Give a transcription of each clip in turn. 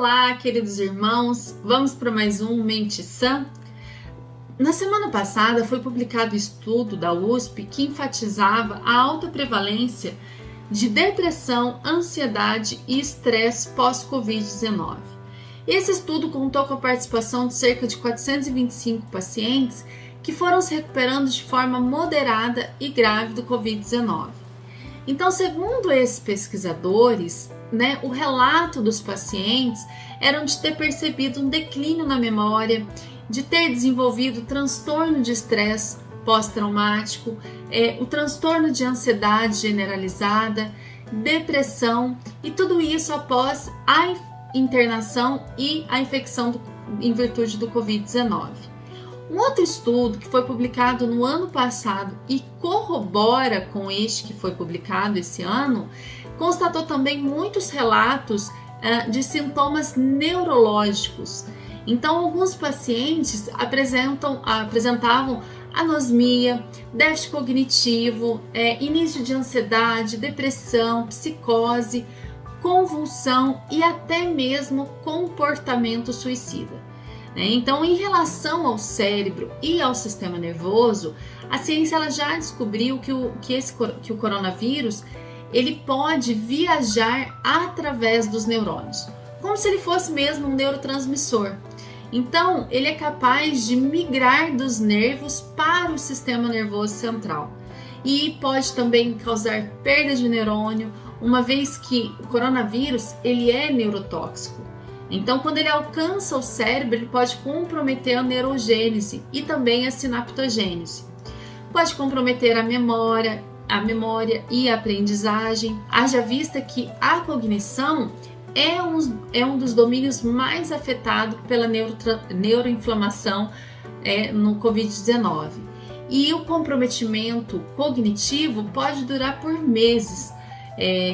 Olá, queridos irmãos, vamos para mais um Mente Sã? Na semana passada foi publicado um estudo da USP que enfatizava a alta prevalência de depressão, ansiedade e estresse pós-Covid-19. Esse estudo contou com a participação de cerca de 425 pacientes que foram se recuperando de forma moderada e grave do Covid-19. Então, segundo esses pesquisadores, o relato dos pacientes era de ter percebido um declínio na memória, de ter desenvolvido transtorno de estresse pós-traumático, o transtorno de ansiedade generalizada, depressão e tudo isso após a internação e a infecção em virtude do Covid-19. Um outro estudo que foi publicado no ano passado e corrobora com este que foi publicado esse ano, constatou também muitos relatos de sintomas neurológicos. Então, alguns pacientes apresentavam anosmia, déficit cognitivo, início de ansiedade, depressão, psicose, convulsão e até mesmo comportamento suicida. Então, em relação ao cérebro e ao sistema nervoso, a ciência ela já descobriu que o coronavírus ele pode viajar através dos neurônios, como se ele fosse mesmo um neurotransmissor. Então, ele é capaz de migrar dos nervos para o sistema nervoso central e pode também causar perda de neurônio, uma vez que o coronavírus ele é neurotóxico. Então, quando ele alcança o cérebro, ele pode comprometer a neurogênese e também a sinaptogênese. Pode comprometer a memória e a aprendizagem. Haja vista que a cognição é um dos domínios mais afetados pela neuroinflamação no Covid-19. E o comprometimento cognitivo pode durar por meses,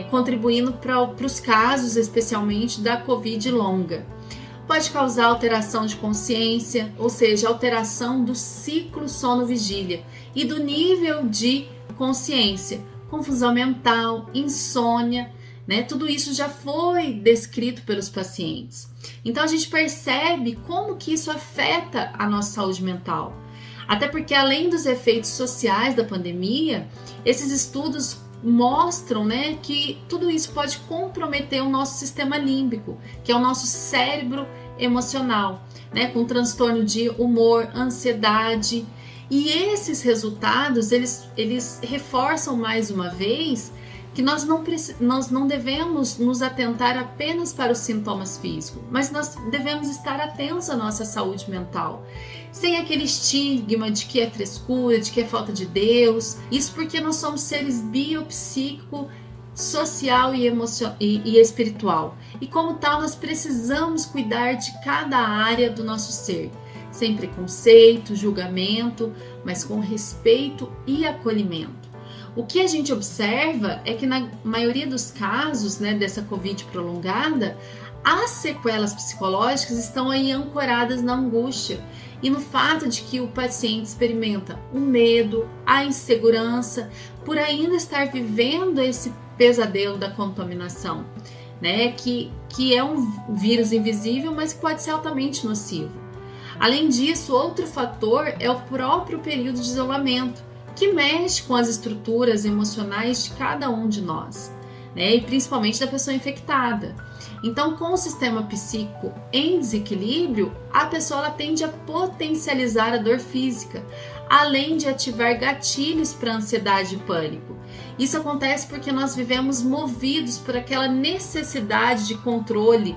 contribuindo para os casos, especialmente da Covid longa. Pode causar alteração de consciência, ou seja, alteração do ciclo sono-vigília e do nível de consciência, confusão mental, insônia, tudo isso já foi descrito pelos pacientes. Então a gente percebe como que isso afeta a nossa saúde mental. Até porque além dos efeitos sociais da pandemia, esses estudos mostram que tudo isso pode comprometer o nosso sistema límbico, que é o nosso cérebro emocional, com transtorno de humor, ansiedade. E esses resultados, eles reforçam mais uma vez que nós não devemos nos atentar apenas para os sintomas físicos, mas nós devemos estar atentos à nossa saúde mental, sem aquele estigma de que é frescura, de que é falta de Deus. Isso porque nós somos seres biopsíquico, social e espiritual. E como tal, nós precisamos cuidar de cada área do nosso ser, sem preconceito, julgamento, mas com respeito e acolhimento. O que a gente observa é que na maioria dos casos dessa Covid prolongada, as sequelas psicológicas estão aí ancoradas na angústia e no fato de que o paciente experimenta o medo, a insegurança, por ainda estar vivendo esse pesadelo da contaminação, que é um vírus invisível, mas que pode ser altamente nocivo. Além disso, outro fator é o próprio período de isolamento, que mexe com as estruturas emocionais de cada um de nós, e principalmente da pessoa infectada. Então, com o sistema psíquico em desequilíbrio, a pessoa ela tende a potencializar a dor física, além de ativar gatilhos para ansiedade e pânico. Isso acontece porque nós vivemos movidos por aquela necessidade de controle,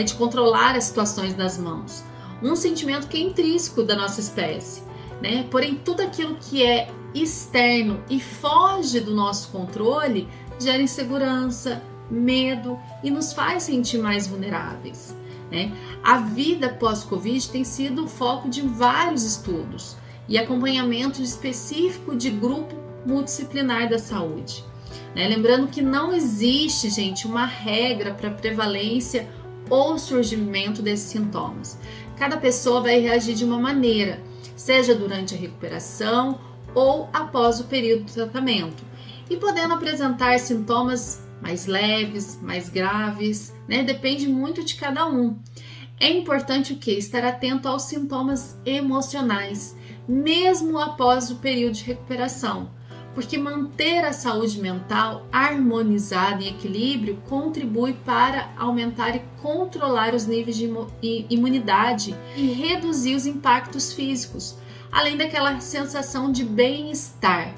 de controlar as situações nas mãos. Um sentimento que é intrínseco da nossa espécie, Porém, tudo aquilo que é externo e foge do nosso controle gera insegurança, medo e nos faz sentir mais vulneráveis. A vida pós-Covid tem sido o foco de vários estudos e acompanhamento específico de grupo multidisciplinar da saúde. Lembrando que não existe, gente, uma regra para prevalência ou surgimento desses sintomas. Cada pessoa vai reagir de uma maneira, seja durante a recuperação ou após o período do tratamento, e podendo apresentar sintomas mais leves, mais graves, né? Depende muito de cada um. É importante o quê? Estar atento aos sintomas emocionais, mesmo após o período de recuperação, porque manter a saúde mental harmonizada em equilíbrio contribui para aumentar e controlar os níveis de imunidade e reduzir os impactos físicos, além daquela sensação de bem-estar.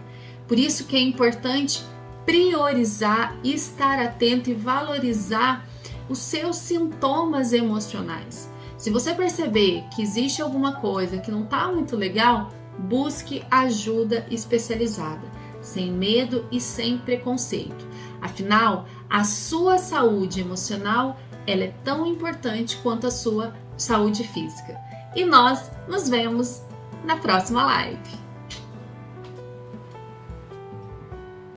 Por isso que é importante priorizar, estar atento e valorizar os seus sintomas emocionais. Se você perceber que existe alguma coisa que não está muito legal, busque ajuda especializada, sem medo e sem preconceito. Afinal, a sua saúde emocional, ela é tão importante quanto a sua saúde física. E nós nos vemos na próxima live.